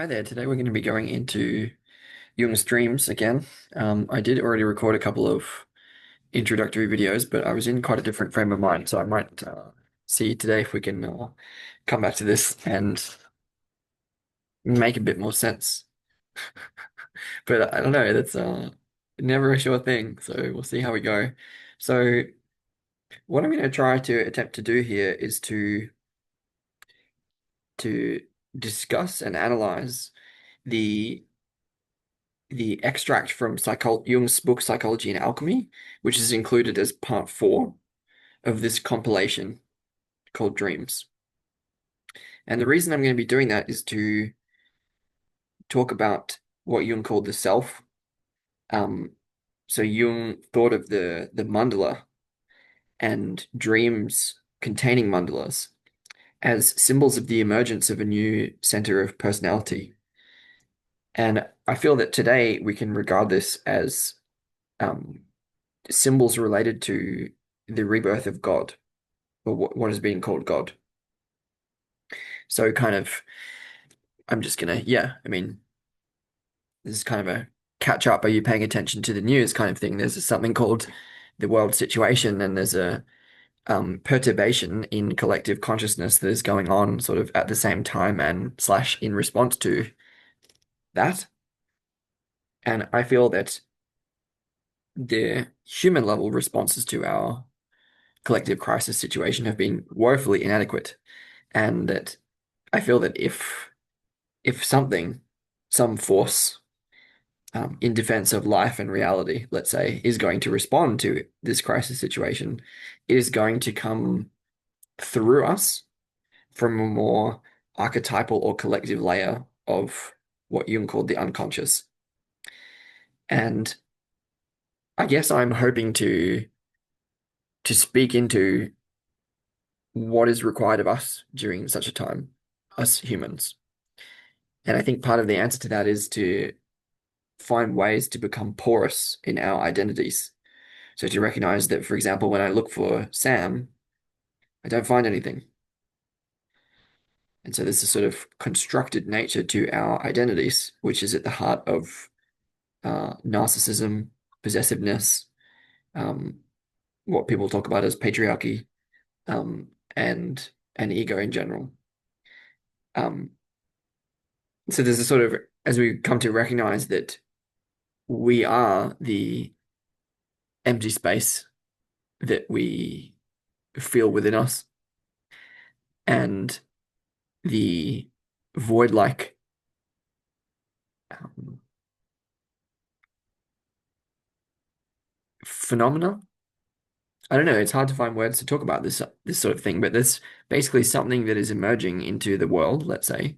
Hi there. Today we're going to be going into Jung's dreams again. I did already record a couple of introductory videos, but I was in quite a different frame of mind, so I might see today if we can come back to this and make a bit more sense. But I don't know, that's never a sure thing, so we'll see how we go. So what I'm going to try to attempt to do here is to discuss and analyze the extract from Jung's book Psychology and Alchemy, which is included as part four of this compilation called Dreams. And the reason I'm going to be doing that is to talk about what Jung called the self. Um, so Jung thought of the mandala and dreams containing mandalas as symbols of the emergence of a new center of personality. And I feel that today we can regard this as um, symbols related to the rebirth of God, or what is being called God. So kind of, I'm just gonna, yeah, I mean, this is kind of a catch up. Are you paying attention to the news kind of thing? There's something called the world situation, and there's a perturbation in collective consciousness that is going on sort of at the same time and slash in response to that. And I feel that the human level responses to our collective crisis situation have been woefully inadequate, and that I feel that if something, some force in defense of life and reality, let's say, is going to respond to this crisis situation, it is going to come through us from a more archetypal or collective layer of what Jung called the unconscious. And I guess I'm hoping to speak into what is required of us during such a time, us humans. And I think part of the answer to that is to find ways to become porous in our identities. So to recognize that, for example, when I look for Sam, I don't find anything. And so there's a sort of constructed nature to our identities, which is at the heart of narcissism, possessiveness, um, what people talk about as patriarchy, um, and ego in general. Um, so there's a sort of, as we come to recognize that we are the empty space that we feel within us, and the void-like um, phenomena. I don't know. It's hard to find words to talk about this sort of thing, but there's basically something that is emerging into the world, let's say,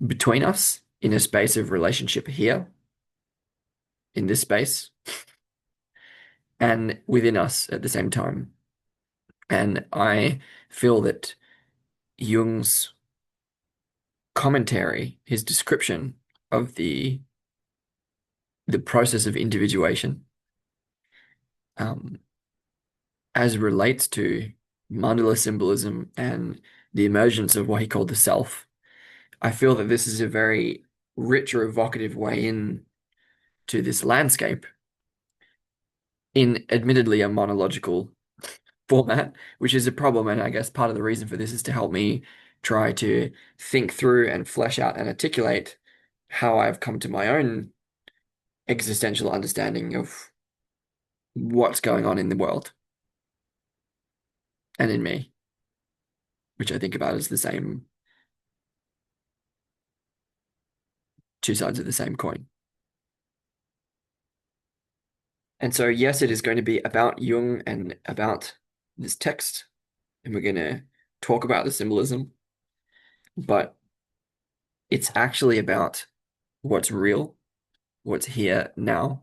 between us in a space of relationship here, in this space, and within us at the same time. And I feel that Jung's commentary, his description of the process of individuation, um, as relates to mandala symbolism and the emergence of what he called the self, I feel that this is a very rich or evocative way in to this landscape in admittedly a monological format, which is a problem. And I guess part of the reason for this is to help me try to think through and flesh out and articulate how I've come to my own existential understanding of what's going on in the world and in me, which I think about as the same two sides of the same coin. And so, yes, it is going to be about Jung and about this text, and we're going to talk about the symbolism, but it's actually about what's real, what's here now,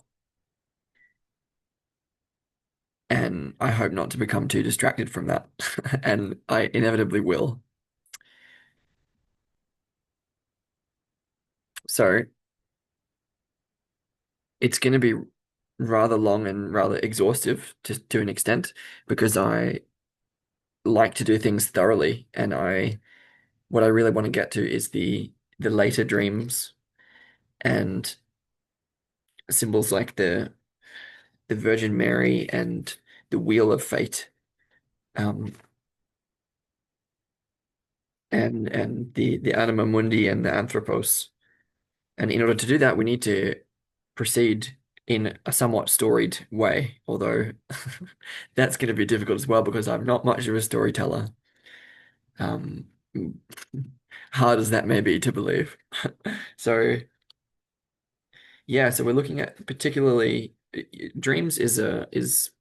and I hope not to become too distracted from that, and I inevitably will. So, it's going to be rather long and rather exhaustive to an extent because I like to do things thoroughly, and what I really want to get to is the later dreams and symbols like the Virgin Mary and the Wheel of Fate, um, and the Anima Mundi and the Anthropos. And in order to do that, we need to proceed in a somewhat storied way, although that's going to be difficult as well because I'm not much of a storyteller. Um, hard as that may be to believe. So yeah, so we're looking at particularly dreams is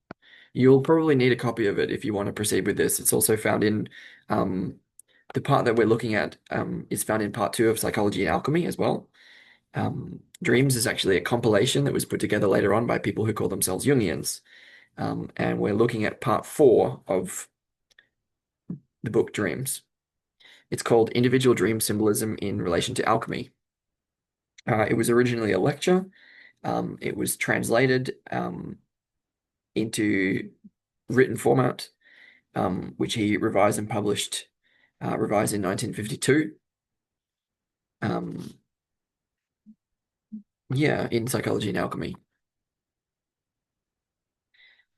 you'll probably need a copy of it if you want to proceed with this. It's also found in um, the part that we're looking at is found in part two of Psychology and Alchemy as well. Dreams is actually a compilation that was put together later on by people who call themselves Jungians. And we're looking at part four of the book Dreams. It's called Individual Dream Symbolism in Relation to Alchemy. It was originally a lecture. It was translated into written format, which he revised and published, revised in 1952. Um, yeah, in Psychology and Alchemy.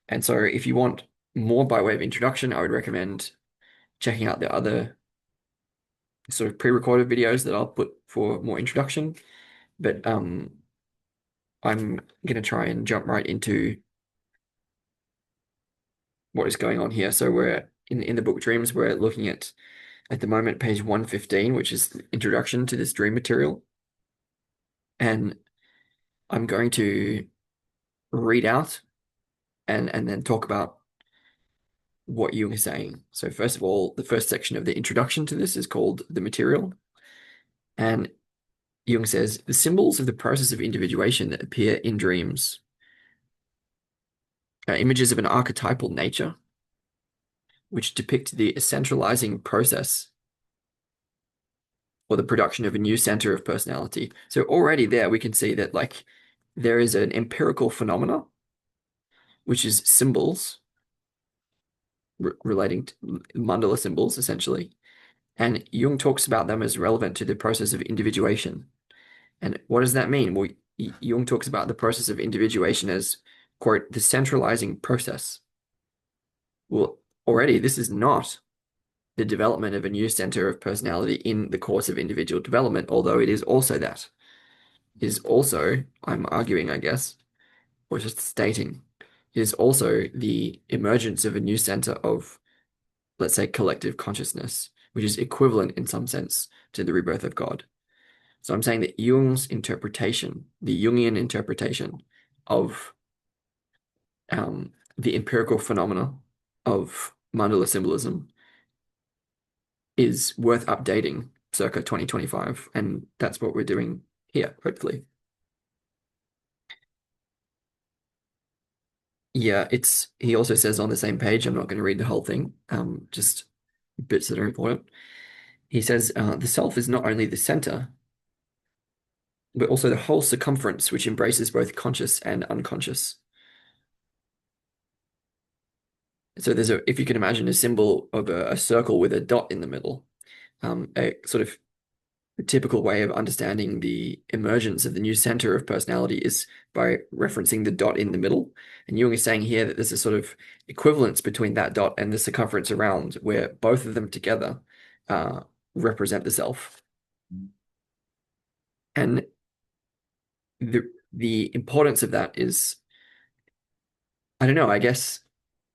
And so if you want more by way of introduction, I would recommend checking out the other sort of pre-recorded videos that I'll put for more introduction. But I'm gonna try and jump right into what is going on here. So we're in the book Dreams, we're looking at the moment page 115, which is the introduction to this dream material. And I'm going to read out and then talk about what you were saying. So first of all, the first section of the introduction to this is called the material. And Jung says, the symbols of the process of individuation that appear in dreams are images of an archetypal nature, which depict the centralizing process or the production of a new center of personality. So already there we can see that like there is an empirical phenomena, which is symbols relating to mandala symbols, essentially. And Jung talks about them as relevant to the process of individuation. And what does that mean? Well, Jung talks about the process of individuation as, quote, the centralizing process. Well, already this is not the development of a new center of personality in the course of individual development, although it is also that. It is also, I'm arguing, I guess, or just stating, it is also the emergence of a new center of, let's say, collective consciousness, which is equivalent in some sense to the rebirth of God. So I'm saying that Jung's interpretation, the Jungian interpretation of the empirical phenomena of mandala symbolism is worth updating circa 2025. And that's what we're doing here, hopefully. Yeah, he also says on the same page, I'm not going to read the whole thing, just bits that are important. He says, the self is not only the center, but also the whole circumference, which embraces both conscious and unconscious. So if you can imagine a symbol of a circle with a dot in the middle, a sort of typical way of understanding the emergence of the new center of personality is by referencing the dot in the middle. And Jung is saying here that there's a sort of equivalence between that dot and the circumference around, where both of them together represent the self. And the importance of that is, I don't know, I guess,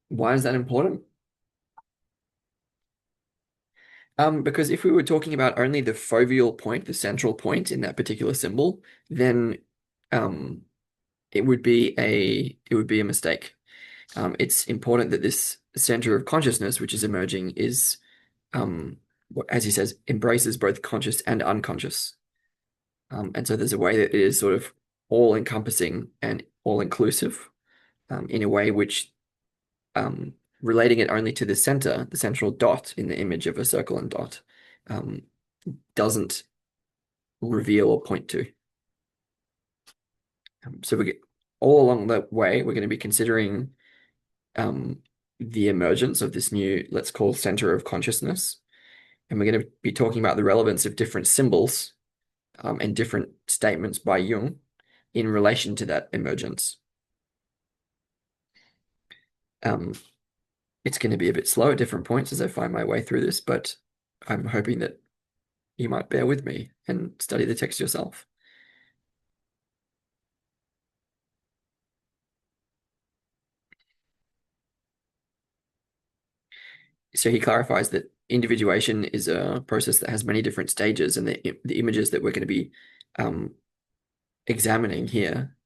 why is that important? Because if we were talking about only the foveal point, the central point in that particular symbol, then um, it would be a mistake. It's important that this center of consciousness, which is emerging, is, as he says, embraces both conscious and unconscious. And so there's a way that it is sort of all-encompassing and all-inclusive, in a way which, relating it only to the center, the central dot in the image of a circle and dot, um, doesn't reveal or point to. So we get all along the way, we're going to be considering the emergence of this new, let's call, center of consciousness. And we're going to be talking about the relevance of different symbols and different statements by Jung in relation to that emergence. Um, it's going to be a bit slow at different points as I find my way through this, but I'm hoping that you might bear with me and study the text yourself. So he clarifies that individuation is a process that has many different stages, and the images that we're going to be um, examining here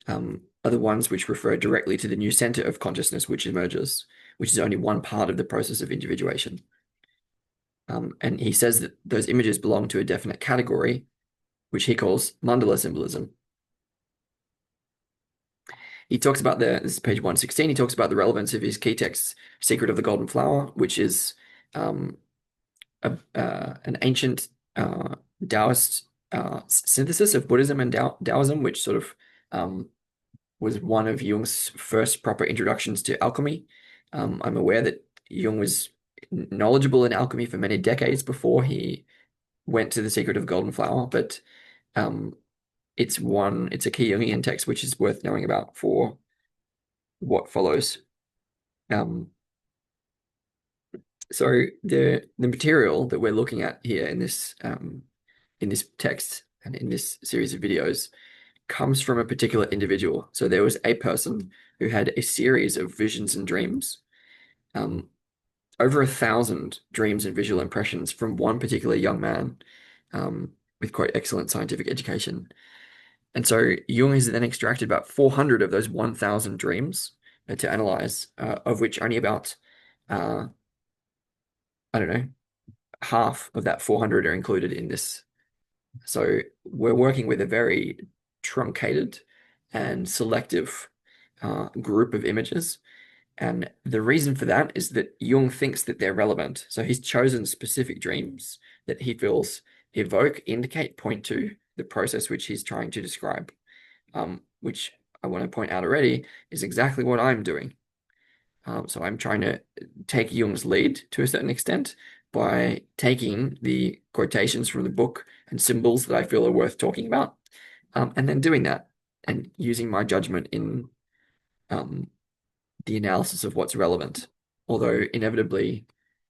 are the ones which refer directly to the new center of consciousness which emerges, which is only one part of the process of individuation. And he says that those images belong to a definite category, which he calls mandala symbolism. He talks about this is page 116, he talks about the relevance of his key text, Secret of the Golden Flower, which is um, an ancient Taoist synthesis of Buddhism and Taoism, which sort of was one of Jung's first proper introductions to alchemy. I'm aware that Jung was knowledgeable in alchemy for many decades before he went to the Secret of the Golden Flower, but um, it's a key Jungian text which is worth knowing about for what follows. Um, so the material that we're looking at here in this text and in this series of videos comes from a particular individual. So there was a person who had a series of visions and dreams, um, over 1,000 dreams and visual impressions from one particular young man with quite excellent scientific education. And so Jung has then extracted about 400 of those 1,000 dreams to analyze, of which only about, I don't know, half of that 400 are included in this. So we're working with a very truncated and selective group of images. And the reason for that is that Jung thinks that they're relevant. So he's chosen specific dreams that he feels evoke, indicate, point to the process which he's trying to describe, which I want to point out already is exactly what I'm doing. So I'm trying to take Jung's lead to a certain extent by taking the quotations from the book and symbols that I feel are worth talking about, and then doing that and using my judgment in um, the analysis of what's relevant. Although inevitably,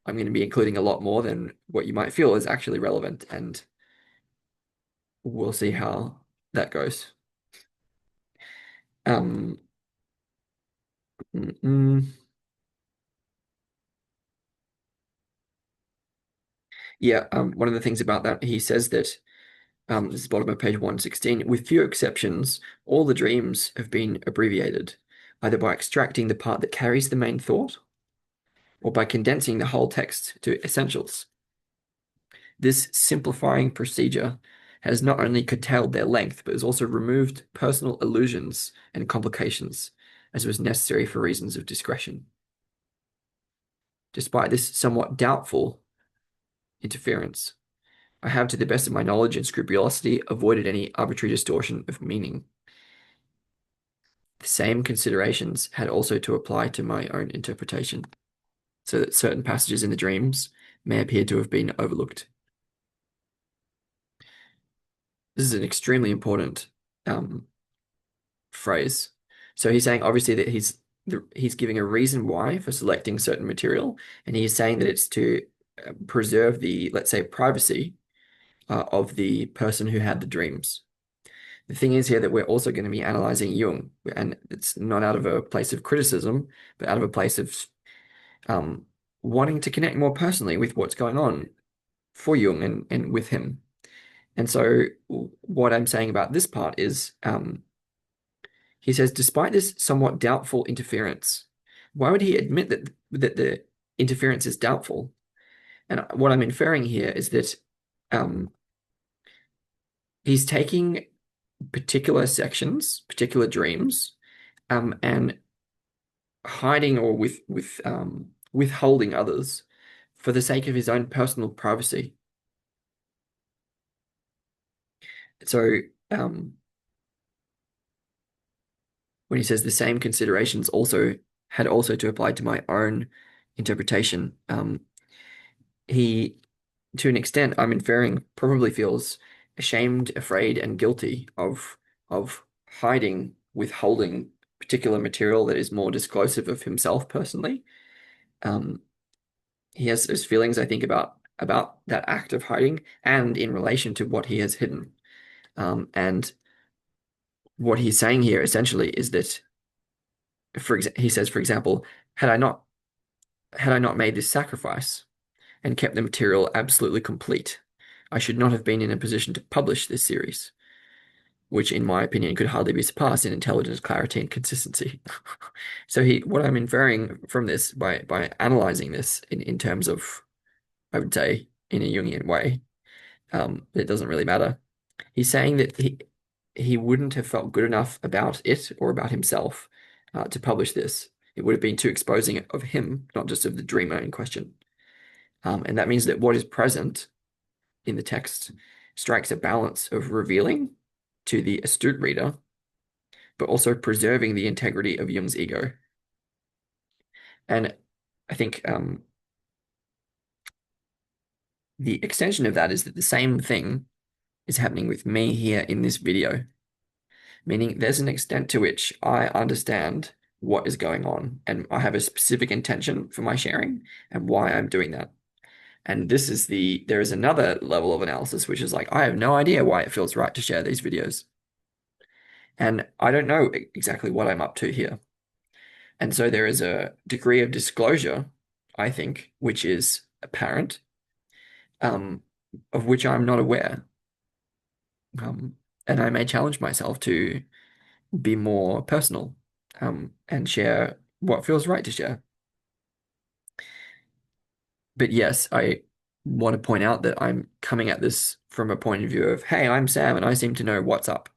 I'm going to be including a lot more than what you might feel is actually relevant, and we'll see how that goes. Um, mm, mm. Yeah, one of the things about that, he says that this is bottom of page 116, with few exceptions, all the dreams have been abbreviated, either by extracting the part that carries the main thought or by condensing the whole text to essentials. This simplifying procedure has not only curtailed their length, but has also removed personal illusions and complications, as was necessary for reasons of discretion. Despite this somewhat doubtful interference, I have, to the best of my knowledge and scrupulosity, avoided any arbitrary distortion of meaning. The same considerations had also to apply to my own interpretation, so that certain passages in the dreams may appear to have been overlooked. This is an extremely important um, phrase. So he's saying obviously that he's giving a reason why for selecting certain material, and he's saying that it's to preserve the, let's say, privacy of the person who had the dreams. The thing is here that we're also going to be analyzing Jung, and it's not out of a place of criticism, but out of a place of um, wanting to connect more personally with what's going on for Jung and with him. And so what I'm saying about this part is he says, despite this somewhat doubtful interference, why would he admit that the interference is doubtful? And what I'm inferring here is that um, he's taking particular sections, particular dreams, and hiding or withholding others for the sake of his own personal privacy. So when he says the same considerations also to apply to my own interpretation, he, to an extent, I'm inferring, probably feels ashamed, afraid, and guilty of hiding, withholding particular material that is more disclosive of himself personally. Um, he has those feelings, I think, about that act of hiding and in relation to what he has hidden. And what he's saying here essentially is that, he says, for example, had I not had I not made this sacrifice and kept the material absolutely complete, I should not have been in a position to publish this series, which, in my opinion, could hardly be surpassed in intelligence, clarity, and consistency. So what I'm inferring from this by analyzing this in terms of, I would say, in a Jungian way, it doesn't really matter. He's saying that he wouldn't have felt good enough about it or about himself to publish this. It would have been too exposing of him, not just of the dreamer in question. And that means that what is present in the text strikes a balance of revealing to the astute reader, but also preserving the integrity of Jung's ego. And I think the extension of that is that the same thing is happening with me here in this video, meaning there's an extent to which I understand what is going on and I have a specific intention for my sharing and why I'm doing that. And there is another level of analysis, which is like, I have no idea why it feels right to share these videos. And I don't know exactly what I'm up to here. And so there is a degree of disclosure, I think, which is apparent, um, of which I'm not aware. And I may challenge myself to be more personal, and share what feels right to share. But yes, I want to point out that I'm coming at this from a point of view of, hey, I'm Sam and I seem to know what's up.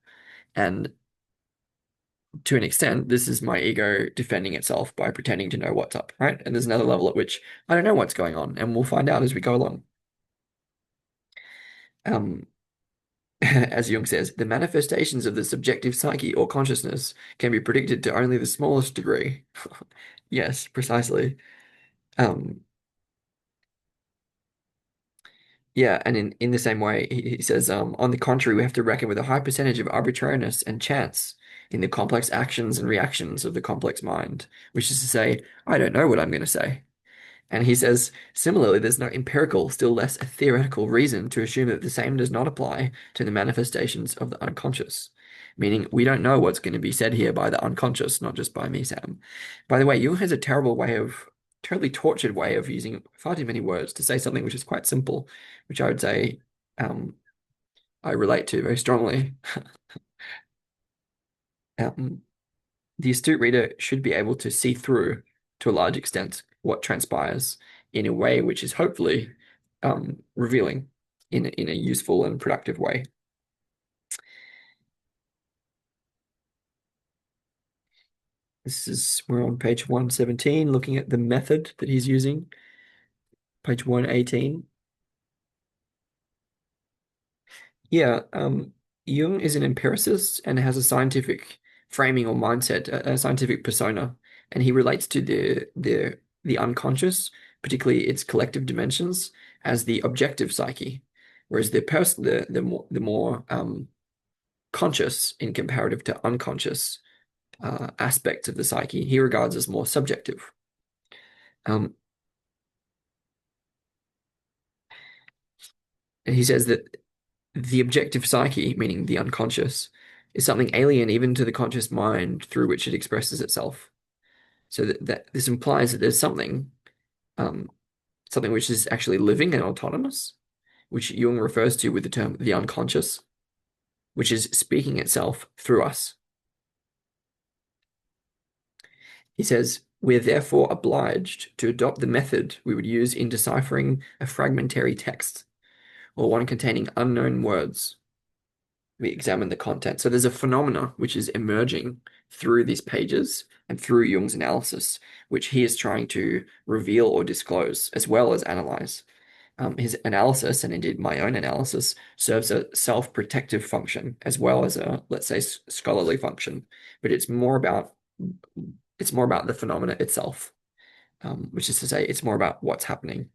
And to an extent, this is my ego defending itself by pretending to know what's up, right? And there's another level at which I don't know what's going on, and we'll find out as we go along. Um, as Jung says, the manifestations of the subjective psyche or consciousness can be predicted to only the smallest degree. Yes, precisely. Um, Yeah, and in the same way, he says, on the contrary, we have to reckon with a high percentage of arbitrariness and chance in the complex actions and reactions of the complex mind, which is to say, I don't know what I'm going to say. And he says, similarly, there's no empirical, still less a theoretical reason to assume that the same does not apply to the manifestations of the unconscious. Meaning, we don't know what's going to be said here by the unconscious, not just by me, Sam. By the way, Jung has a totally tortured way of using far too many words to say something which is quite simple, which I would say um, I relate to very strongly. Um, the astute reader should be able to see through, to a large extent, what transpires in a way which is hopefully revealing in a useful and productive way. We're on page 117, looking at the method that he's using. Page 118. Yeah, Jung is an empiricist and has a scientific framing or mindset, a scientific persona, and he relates to the unconscious, particularly its collective dimensions, as the objective psyche, whereas the more conscious in comparative to unconscious aspects of the psyche, he regards as more subjective. Um, and he says that the objective psyche, meaning the unconscious, is something alien even to the conscious mind through which it expresses itself. So that this implies that there's um, something which is actually living and autonomous, which Jung refers to with the term the unconscious, which is speaking itself through us. He says, we're therefore obliged to adopt the method we would use in deciphering a fragmentary text or one containing unknown words. We examine the content. So there's a phenomena which is emerging through these pages and through Jung's analysis, which he is trying to reveal or disclose, as well as analyze. His analysis, and indeed my own analysis, serves a self-protective function as well as a, let's say, scholarly function. But it's more about the phenomena itself, which is to say, it's more about what's happening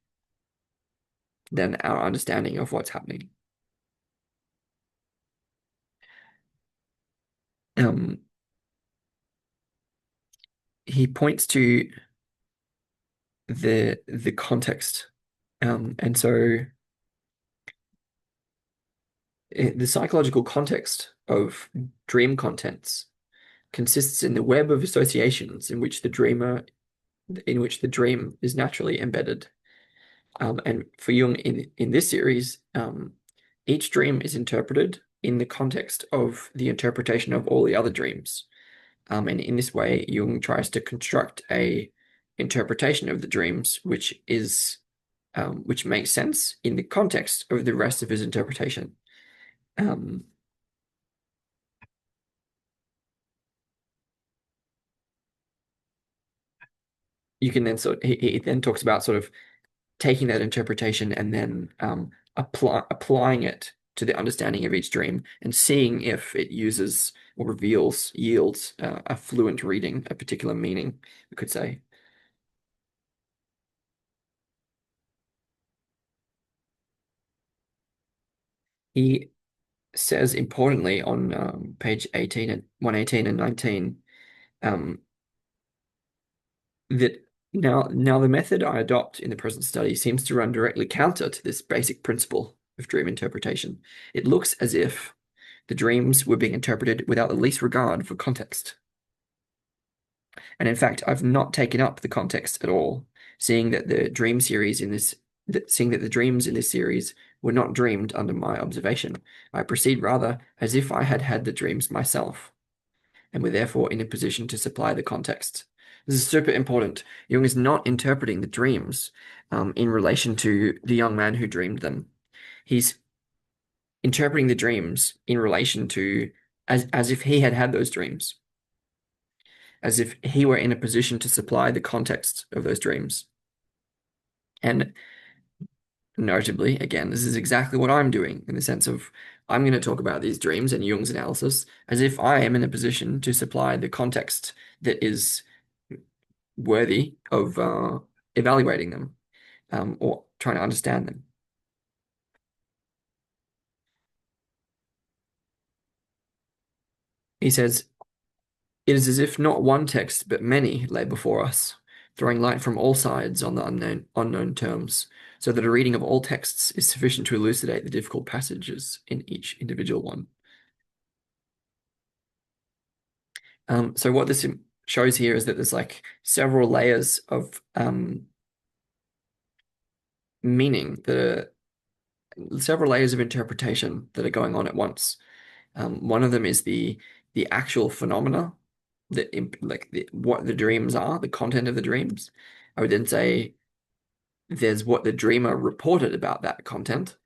than our understanding of what's happening. Um, he points to the context, and so the psychological context of dream contents consists in the web of associations in which the dream is naturally embedded. And for Jung in this series, each dream is interpreted in the context of the interpretation of all the other dreams. And in this way, Jung tries to construct a interpretation of the dreams, which makes sense in the context of the rest of his interpretation. Um, you can then he then talks about sort of taking that interpretation and then applying it to the understanding of each dream and seeing if it uses or yields a fluent reading, a particular meaning, we could say. He says importantly on page 18 and 118 and 19 um, that now the method I adopt in the present study seems to run directly counter to this basic principle of dream interpretation. It looks as if the dreams were being interpreted without the least regard for context. And in fact, I've not taken up the context at all, seeing that seeing that the dreams in this series were not dreamed under my observation. I proceed rather as if I had had the dreams myself, and were therefore in a position to supply the context. This is super important. Jung is not interpreting the dreams in relation to the young man who dreamed them. He's interpreting the dreams in relation to as if he had had those dreams, as if he were in a position to supply the context of those dreams. And notably, again, this is exactly what I'm doing in the sense of I'm going to talk about these dreams and Jung's analysis as if I am in a position to supply the context that is worthy of evaluating them or trying to understand them. He says, it is as if not one text, but many lay before us, throwing light from all sides on the unknown terms, so that a reading of all texts is sufficient to elucidate the difficult passages in each individual one. So what this shows here is that there's like several layers of meaning that are several layers of interpretation that are going on at once. One of them is the actual phenomena that what the dreams are, the content of the dreams. I would then say there's what the dreamer reported about that content.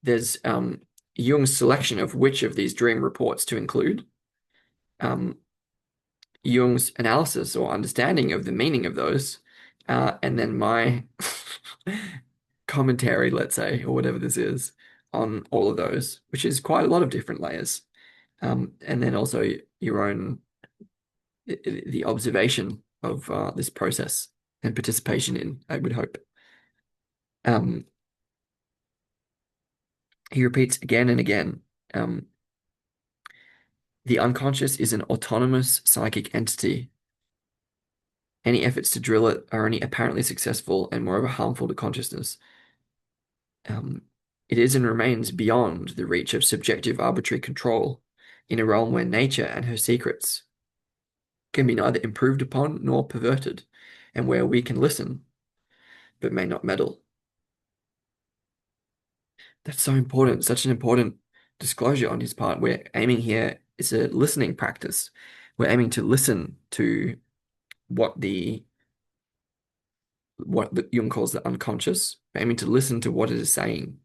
There's Jung's selection of which of these dream reports to include. Um, Jung's analysis or understanding of the meaning of those, and then my commentary, let's say, or whatever this is, on all of those, which is quite a lot of different layers. And then also your own the observation of this process and participation in, I would hope. Um, he repeats again and again, the unconscious is an autonomous psychic entity. Any efforts to drill it are only apparently successful and moreover harmful to consciousness. Um, it is and remains beyond the reach of subjective arbitrary control in a realm where nature and her secrets can be neither improved upon nor perverted, and where we can listen but may not meddle. That's so important, such an important disclosure on his part. We're aiming here, it's a listening practice. We're aiming to listen to what the Jung calls the unconscious. We're aiming to listen to what it is saying.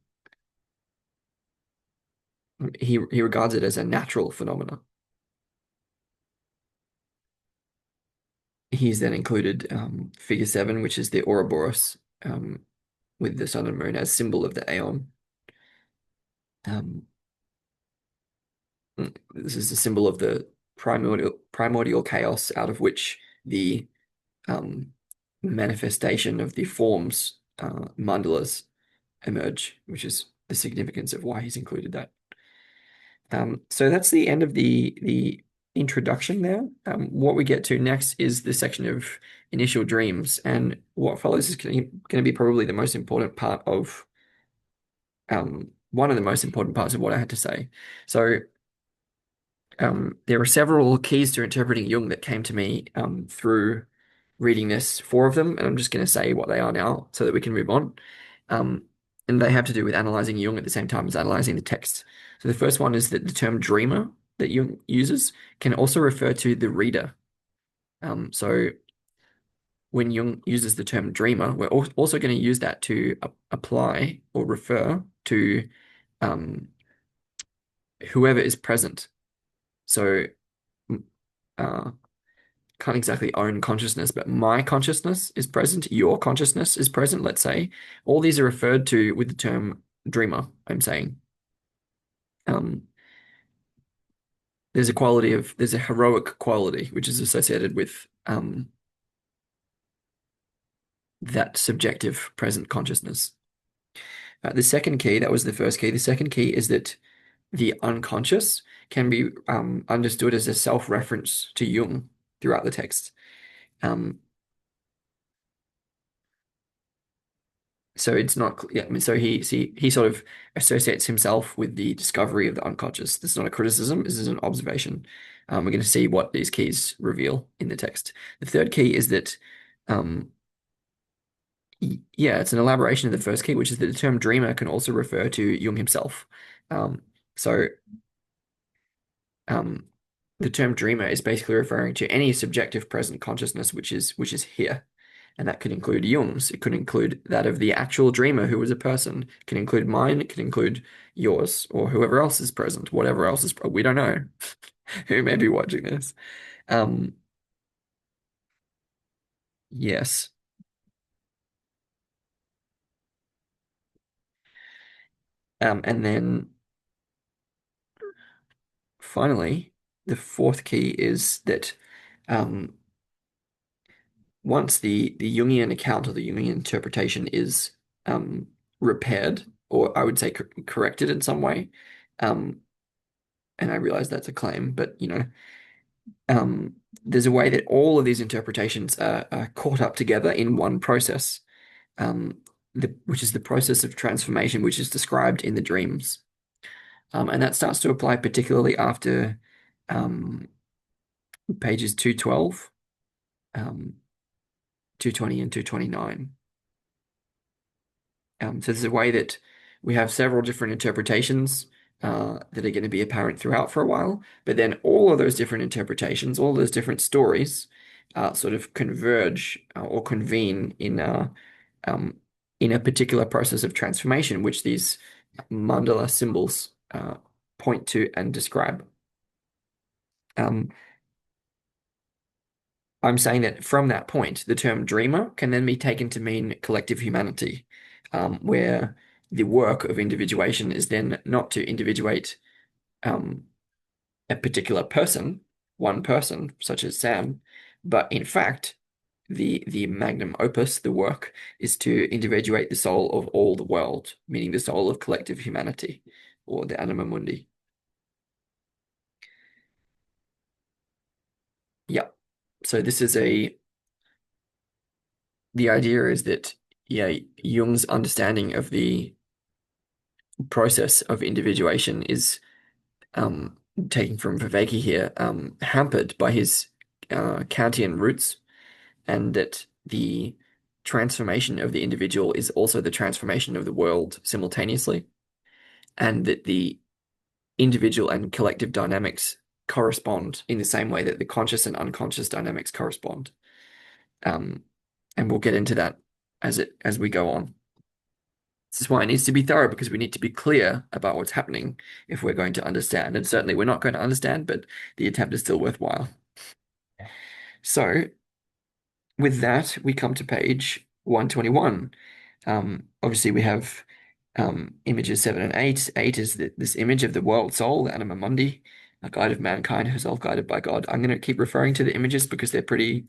He regards it as a natural phenomena. He's then included figure 7, which is the Ouroboros with the sun and moon as symbol of the aeon. Um, this is a symbol of the primordial chaos out of which the um, manifestation of the forms, mandalas, emerge, which is the significance of why he's included that. So that's the end of the introduction there. What we get to next is the section of initial dreams, and what follows is going to be probably the most important part of one of the most important parts of what I had to say. So there are several keys to interpreting Jung that came to me through reading this, four of them, and I'm just going to say what they are now so that we can move on. Um, and they have to do with analyzing Jung at the same time as analyzing the text. So the first one is that the term dreamer that Jung uses can also refer to the reader. So when Jung uses the term dreamer, we're also going to use that to apply or refer to um, whoever is present. So uh, can't exactly own consciousness, but my consciousness is present, your consciousness is present, let's say. All these are referred to with the term dreamer, I'm saying. Um, there's a heroic quality which is associated with that subjective present consciousness. The second key, that was the first key. The second key is that the unconscious can be understood as a self-reference to Jung throughout the text. Um, So it's not, yeah, I mean, so he sort of associates himself with the discovery of the unconscious. This is not a criticism, this is an observation. We're going to see what these keys reveal in the text. The third key is that, um, yeah, it's an elaboration of the first key, which is that the term dreamer can also refer to Jung himself. Um, so um, the term dreamer is basically referring to any subjective present consciousness which is here. And that could include Jung's. It could include that of the actual dreamer who was a person. It can include mine. It can include yours or whoever else is present, whatever else is. We don't know who may be watching this. Um, yes. And then finally, the fourth key is that um, once the Jungian account or the Jungian interpretation is um, repaired, or I would say corrected in some way, um, and I realize that's a claim, but um, there's a way that all of these interpretations are caught up together in one process, um, which is the process of transformation, which is described in the dreams. And that starts to apply particularly after um, pages 212, 220, and 229. So there's a way that we have several different interpretations that are going to be apparent throughout for a while, but then all of those different interpretations, all those different stories, sort of converge or convene um, in a particular process of transformation, which these mandala symbols point to and describe. Um, I'm saying that from that point, the term dreamer can then be taken to mean collective humanity, where the work of individuation is then not to individuate um, a particular person, one person, such as Sam, but in fact, the magnum opus, the work, is to individuate the soul of all the world, meaning the soul of collective humanity, or the anima mundi. Yeah. So this is the idea is that, yeah, Jung's understanding of the process of individuation is um, taken from Viveki here, hampered by his Kantian roots, and that the transformation of the individual is also the transformation of the world simultaneously, and that the individual and collective dynamics correspond in the same way that the conscious and unconscious dynamics correspond. Um, and we'll get into that as we go on. This is why it needs to be thorough because we need to be clear about what's happening if we're going to understand. And certainly we're not going to understand, but the attempt is still worthwhile. So with that, we come to page 121. Obviously, we have images 7 and 8. 8 is this image of the world soul, the anima mundi, a guide of mankind, herself guided by God. I'm going to keep referring to the images because they're pretty,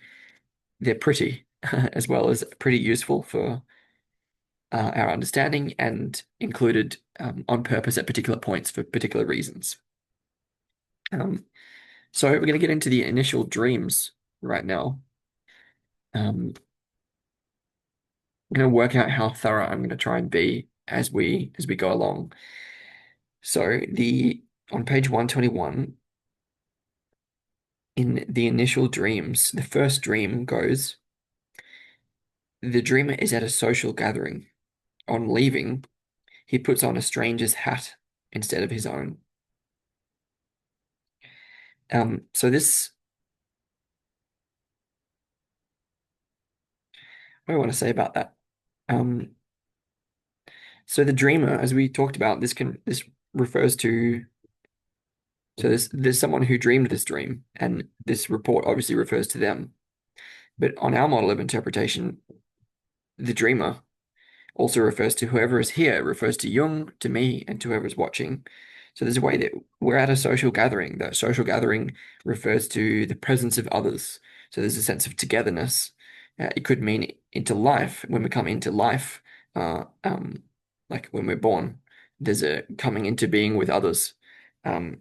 as well as pretty useful for our understanding and included on purpose at particular points for particular reasons. Um, So we're going to get into the initial dreams right now. I'm going to work out how thorough I'm going to try and be as we go along. So the on page 121, in the initial dreams, the first dream goes, the dreamer is at a social gathering. On leaving, he puts on a stranger's hat instead of his own. So this, what do I want to say about that? Um, so the dreamer, as we talked about, this refers to, so there's someone who dreamed this dream, and this report obviously refers to them. But on our model of interpretation, the dreamer also refers to whoever is here, it refers to Jung, to me, and to whoever is watching. So there's a way that we're at a social gathering. That social gathering refers to the presence of others. So there's a sense of togetherness. It could mean into life, when we come into life, like when we're born, there's a coming into being with others. Um,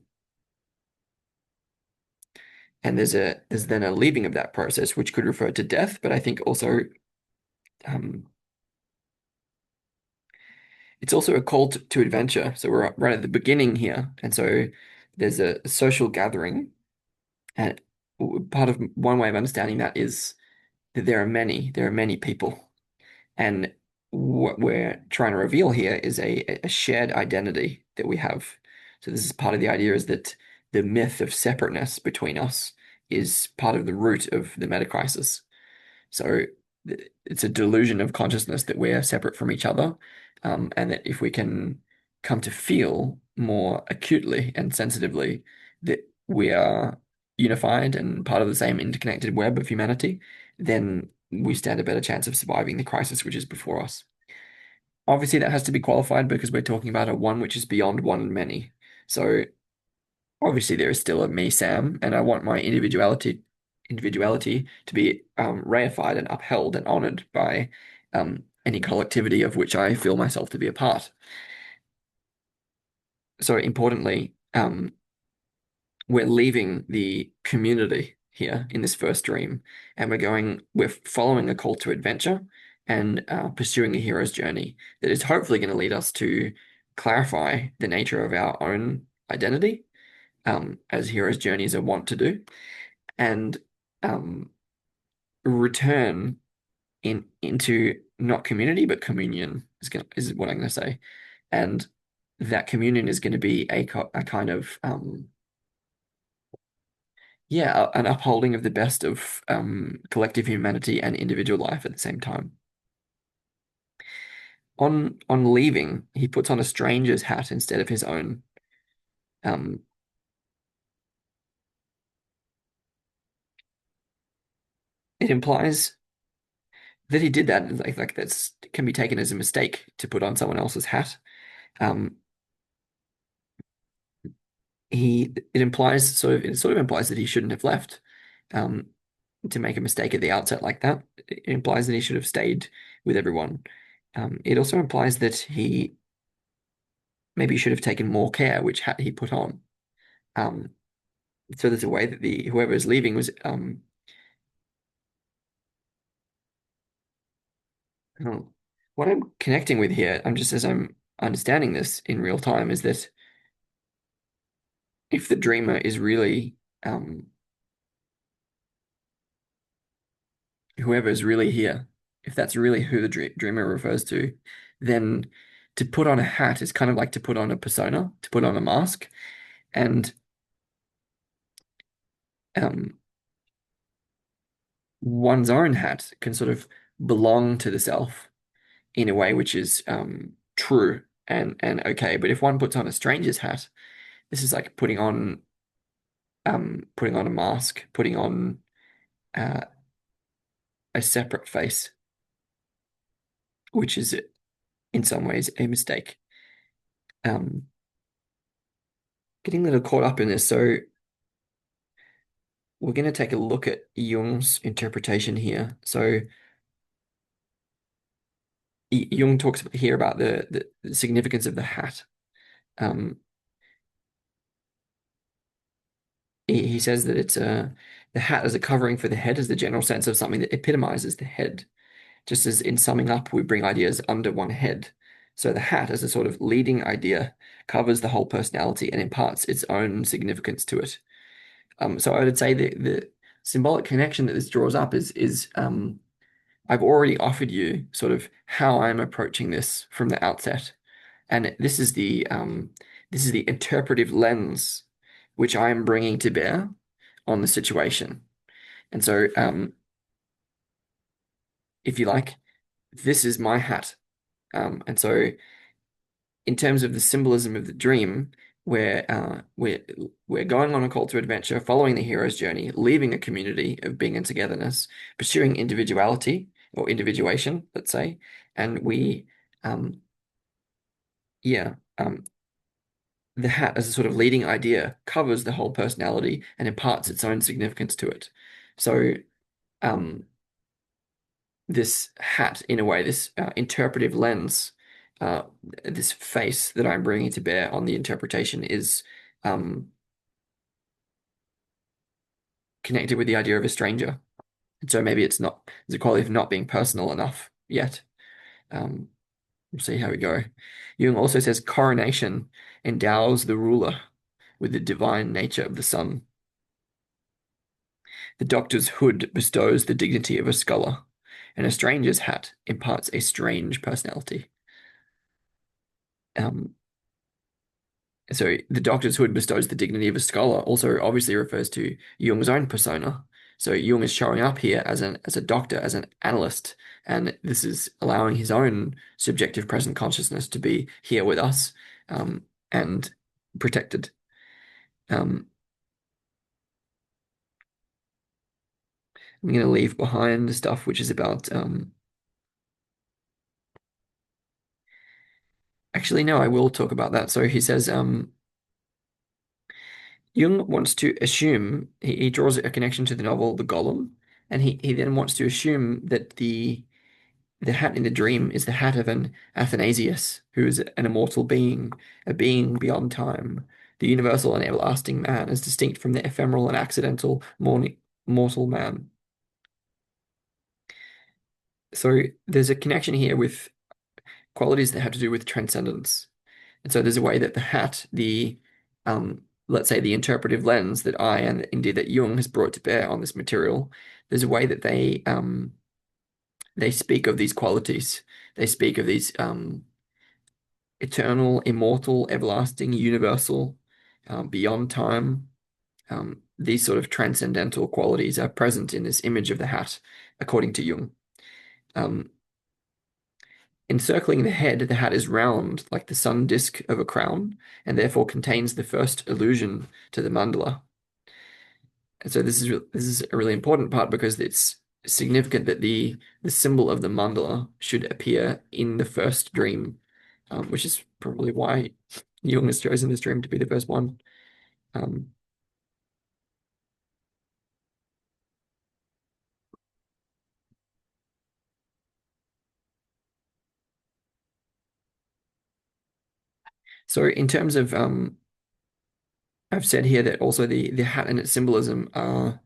and there's then a leaving of that process, which could refer to death, but I think also um, it's also a call to adventure. So we're right at the beginning here. And so there's a social gathering. And part of one way of understanding that is that there are many people. And what we're trying to reveal here is a shared identity that we have. So this is part of the idea is that the myth of separateness between us is part of the root of the meta crisis. So it's a delusion of consciousness that we're separate from each other, and that if we can come to feel more acutely and sensitively that we are unified and part of the same interconnected web of humanity, then we stand a better chance of surviving the crisis which is before us. Obviously, that has to be qualified because we're talking about a one which is beyond one and many. So obviously there is still a me, Sam, and I want my individuality to be reified and upheld and honored by any collectivity of which I feel myself to be a part. So importantly, we're leaving the community here in this first dream, and we're following a call to adventure and pursuing a hero's journey that is hopefully going to lead us to clarify the nature of our own identity, as hero's journeys are wont to do, and um, return into not community but communion is what I'm going to say, and that communion is going to be a kind of yeah, an upholding of the best of collective humanity and individual life at the same time. On leaving, he puts on a stranger's hat instead of his own. Um, it implies that he did that, like that's can be taken as a mistake to put on someone else's hat. Um, it sort of implies that he shouldn't have left um, to make a mistake at the outset like that. It implies that he should have stayed with everyone. It also implies that he maybe should have taken more care which hat he put on. Um, so there's a way that the whoever is leaving was I don't know, what I'm connecting with here, I'm just as I'm understanding this in real time, is that if the dreamer is really um, whoever is really here, if that's really who the dreamer refers to, then to put on a hat is kind of like to put on a persona, to put on a mask, and um, one's own hat can sort of belong to the self in a way which is true and okay. But if one puts on a stranger's hat, this is like putting on a mask, putting on uh, a separate face, which is in some ways a mistake. Um, Getting a little caught up in this, so we're going to take a look at Jung's interpretation here. So Jung talks here about the significance of the hat. Um, he says that it's the hat as a covering for the head is the general sense of something that epitomizes the head. Just as in summing up, we bring ideas under one head. So the hat, as a sort of leading idea, covers the whole personality and imparts its own significance to it. So I would say the symbolic connection that this draws up is I've already offered you sort of how I'm approaching this from the outset, and this is the interpretive lens which I am bringing to bear on the situation. And so, if you like, this is my hat. And so, in terms of the symbolism of the dream, we're going on a call to adventure, following the hero's journey, leaving a community of being in togetherness, pursuing individuality or individuation, let's say, and um, yeah, the hat as a sort of leading idea covers the whole personality and imparts its own significance to it. So, um, this hat, in a way, this interpretive lens, uh, this face that I'm bringing to bear on the interpretation is um, connected with the idea of a stranger. And so maybe it's not, there's a quality of not being personal enough yet. Um, we'll see how we go. Jung also says coronation endows the ruler with the divine nature of the sun. The doctor's hood bestows the dignity of a scholar, and a stranger's hat imparts a strange personality. Um, So the doctor's hood bestows the dignity of a scholar also obviously refers to Jung's own persona. So Jung is showing up here as a doctor, as an analyst, and this is allowing his own subjective present consciousness to be here with us, and protected. Um, I'm going to leave behind stuff which is about. Actually, no, I will talk about that. So he says, Jung wants to assume he draws a connection to the novel The Golem, and he then wants to assume that the hat in the dream is the hat of an Athanasius, who is an immortal being, a being beyond time, the universal and everlasting man, as distinct from the ephemeral and accidental mortal man. So there's a connection here with qualities that have to do with transcendence. And so there's a way that the hat, let's say the interpretive lens that I and indeed that Jung has brought to bear on this material, there's a way that they speak of these qualities. They speak of these eternal, immortal, everlasting, universal, beyond time. These sort of transcendental qualities are present in this image of the hat, according to Jung. Um, Encircling the head, the hat is round, like the sun disk of a crown, and therefore contains the first allusion to the mandala. And so this is a really important part because it's significant that the symbol of the mandala should appear in the first dream, which is probably why Jung has chosen this dream to be the first one. Um, so in terms of I've said here that also the hat and its symbolism are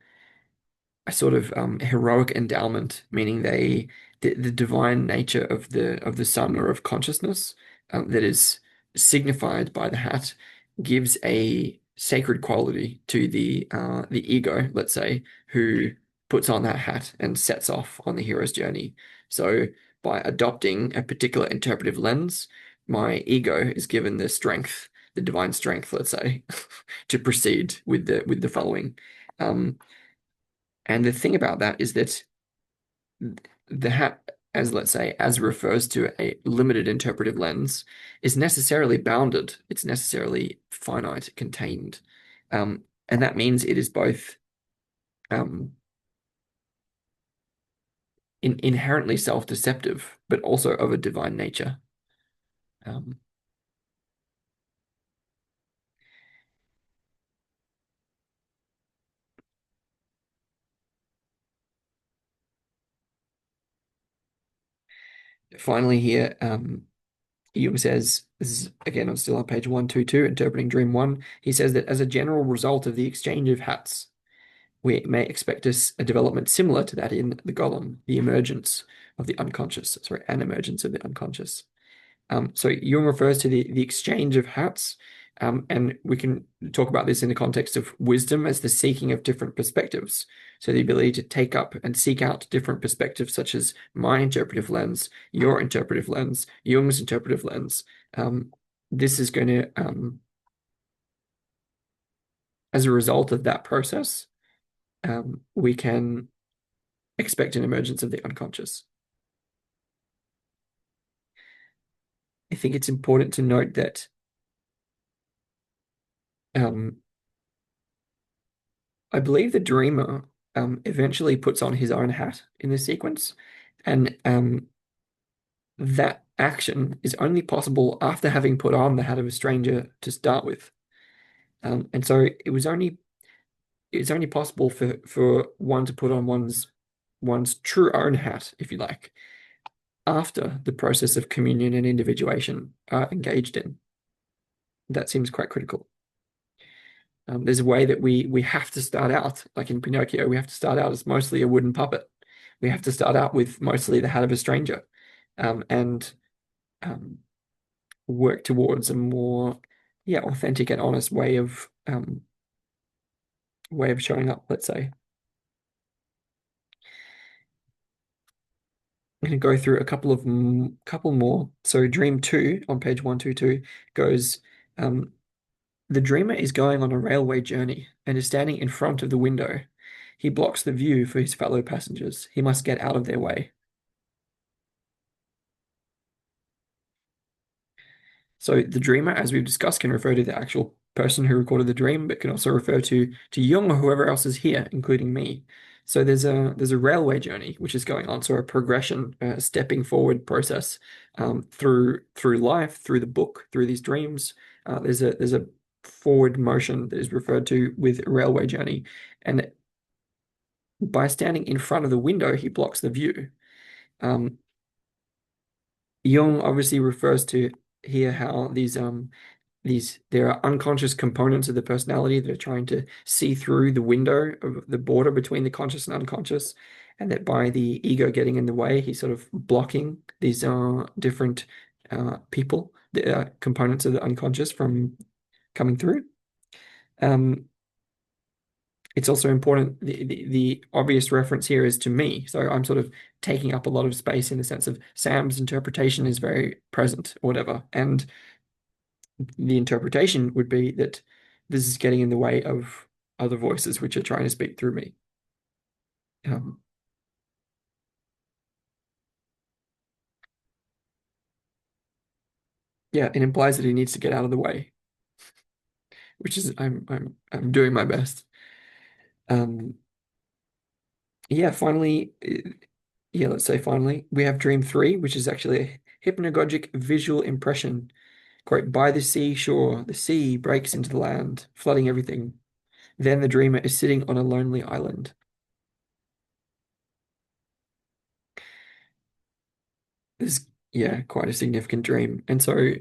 a sort of heroic endowment, meaning the divine nature of the sun or of consciousness that is signified by the hat gives a sacred quality to the ego, let's say, who puts on that hat and sets off on the hero's journey. So by adopting a particular interpretive lens, my ego is given the strength, the divine strength, let's say, to proceed with the following. And the thing about that is that the hat, as let's say, as refers to a limited interpretive lens, is necessarily bounded. It's necessarily finite, contained. And that means it is both um, inherently self-deceptive, but also of a divine nature. Um, Finally, here, Jung says, this is again on still on page 122, interpreting dream one. He says that as a general result of the exchange of hats, we may expect a development similar to that in the golem, the emergence of the unconscious, sorry, an emergence of the unconscious. So Jung refers to the exchange of hats, and we can talk about this in the context of wisdom as the seeking of different perspectives. So the ability to take up and seek out different perspectives, such as my interpretive lens, your interpretive lens, Jung's interpretive lens. This is going to, as a result of that process, we can expect an emergence of the unconscious. I think it's important to note that um, I believe the dreamer eventually puts on his own hat in this sequence, and that action is only possible after having put on the hat of a stranger to start with. And so it's only possible for one to put on one's true own hat, if you like, after the process of communion and individuation are engaged in. That seems quite critical. There's a way that we have to start out, like in Pinocchio, we have to start out as mostly a wooden puppet. We have to start out with mostly the hat of a stranger, and um, work towards a more, yeah, authentic and honest way of showing up, let's say. I'm going to go through a couple more. So dream two on page 122 goes, um, the dreamer is going on a railway journey and is standing in front of the window. He blocks the view for his fellow passengers. He must get out of their way. So the dreamer, as we've discussed, can refer to the actual person who recorded the dream, but can also refer to Jung or whoever else is here, including me. So there's a railway journey which is going on, so a progression, a stepping forward process through life, through the book, through these dreams. There's a forward motion that is referred to with railway journey, and by standing in front of the window, he blocks the view. Um, Jung obviously refers to here how these there are unconscious components of the personality that are trying to see through the window of the border between the conscious and unconscious, and that by the ego getting in the way, he's sort of blocking these different people, the components of the unconscious from coming through. Um, it's also important, the obvious reference here is to me. So I'm sort of taking up a lot of space in the sense of Sam's interpretation is very present or whatever. And the interpretation would be that this is getting in the way of other voices which are trying to speak through me. Um, yeah, it implies that he needs to get out of the way, which is I'm doing my best. Um, yeah, finally, yeah, let's say finally, we have dream three, which is actually a hypnagogic visual impression. Quote, by the seashore, the sea breaks into the land, flooding everything. Then the dreamer is sitting on a lonely island. This is, yeah, quite a significant dream. And so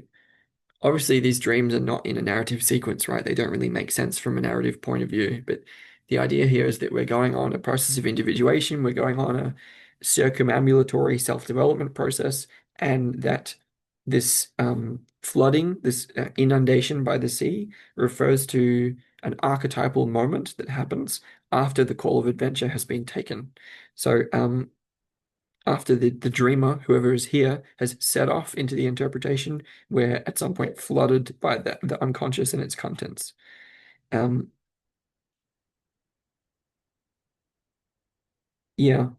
obviously these dreams are not in a narrative sequence, right? They don't really make sense from a narrative point of view. But the idea here is that we're going on a process of individuation, we're going on a circumambulatory self-development process, and that this flooding, this inundation by the sea, refers to an archetypal moment that happens after the call of adventure has been taken. So after the dreamer, whoever is here, has set off into the interpretation, we're at some point flooded by the unconscious and its contents. Um, yeah.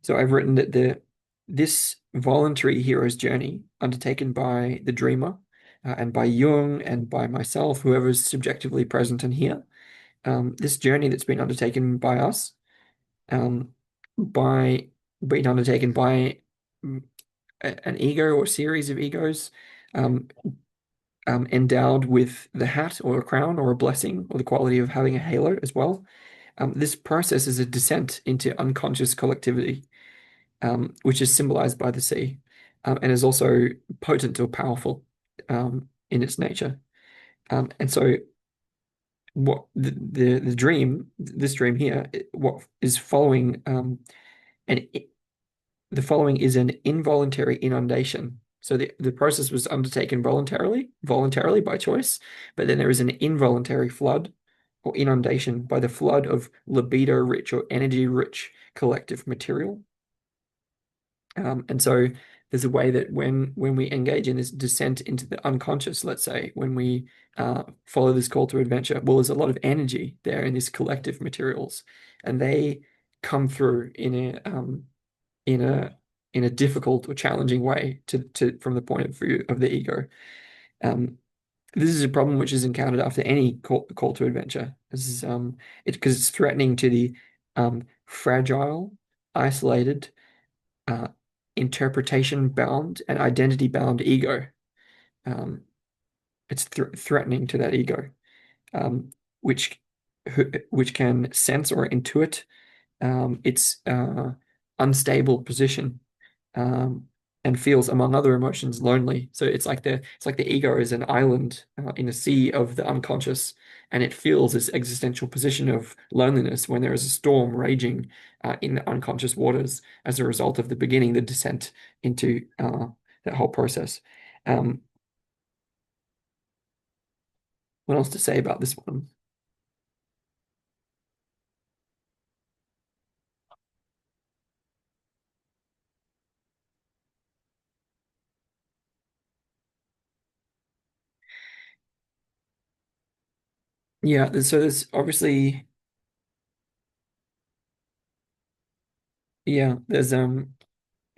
So I've written that this voluntary hero's journey undertaken by the dreamer and by Jung and by myself, whoever's subjectively present and here, this journey that's been undertaken by us, by being undertaken by mm, an ego or series of egos, um, endowed with the hat or a crown or a blessing or the quality of having a halo as well. This process is a descent into unconscious collectivity, which is symbolized by the sea. and is also potent or powerful in its nature. And so what the dream, this dream here, what is following and the following is an involuntary inundation. So the process was undertaken voluntarily by choice, but then there is an involuntary flood or inundation by the flood of libido-rich or energy-rich collective material. And so there's a way that when we engage in this descent into the unconscious, let's say, when we follow this call to adventure, well, there's a lot of energy there in these collective materials, and they come through in a in a difficult or challenging way to from the point of view of the ego. Um, this is a problem which is encountered after any call to adventure. This is because it's threatening to the fragile, isolated, uh, interpretation bound and identity bound ego. Um, it's threatening to that ego, um, which which can sense or intuit its unstable position, um, and feels, among other emotions, lonely. So it's like the ego is an island in a sea of the unconscious, and it feels this existential position of loneliness when there is a storm raging in the unconscious waters as a result of the beginning, the descent into that whole process. Um, what else to say about this one? Yeah, so there's obviously, yeah, there's Jung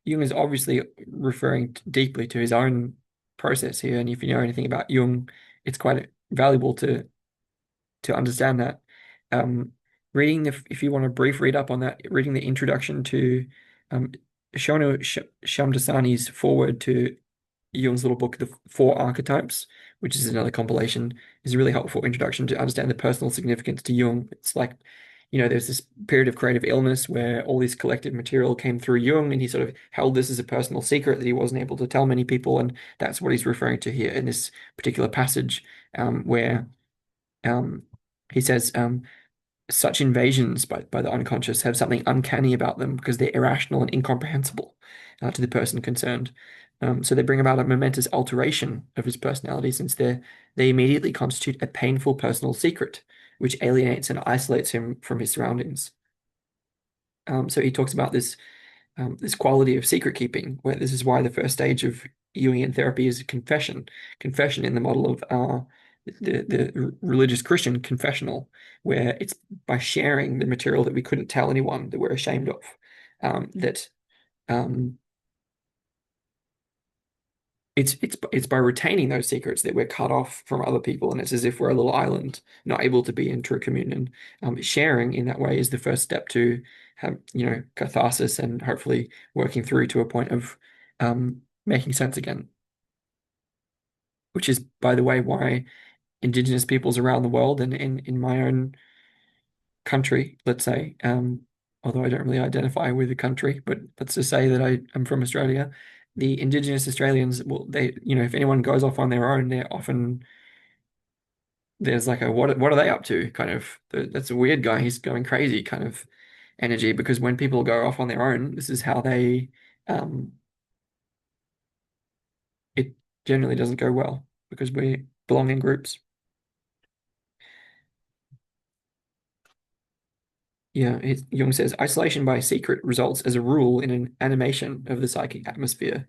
is obviously referring deeply to his own process here, and if you know anything about Jung, it's quite valuable to understand that. Um, reading if you want a brief read up on that, reading the introduction to um, Shonu Shamdasani's foreword to Jung's little book, The Four Archetypes, which is another compilation, is a really helpful introduction to understand the personal significance to Jung. It's like, there's this period of creative illness where all this collective material came through Jung, and he sort of held this as a personal secret that he wasn't able to tell many people, and that's what he's referring to here in this particular passage, where um, he says, such invasions by the unconscious have something uncanny about them because they're irrational and incomprehensible to the person concerned. So they bring about a momentous alteration of his personality since they immediately constitute a painful personal secret, which alienates and isolates him from his surroundings. So he talks about this quality of secret keeping, where this is why the first stage of Jungian therapy is confession. Confession in the model of the religious Christian confessional, where it's by sharing the material that we couldn't tell anyone that we're ashamed of, that um, it's by retaining those secrets that we're cut off from other people, and it's as if we're a little island, not able to be in true communion. Sharing in that way is the first step to have, catharsis and hopefully working through to a point of making sense again. Which is, by the way, why Indigenous peoples around the world and in my own country, let's say, although I don't really identify with the country, but let's just say that I am from Australia. The Indigenous Australians, well, if anyone goes off on their own, they're often there's like a what are they up to kind of that's a weird guy, he's going crazy kind of energy, because when people go off on their own, this is how they um it generally doesn't go well because we belong in groups. Yeah, Jung says isolation by secret results as a rule in an animation of the psychic atmosphere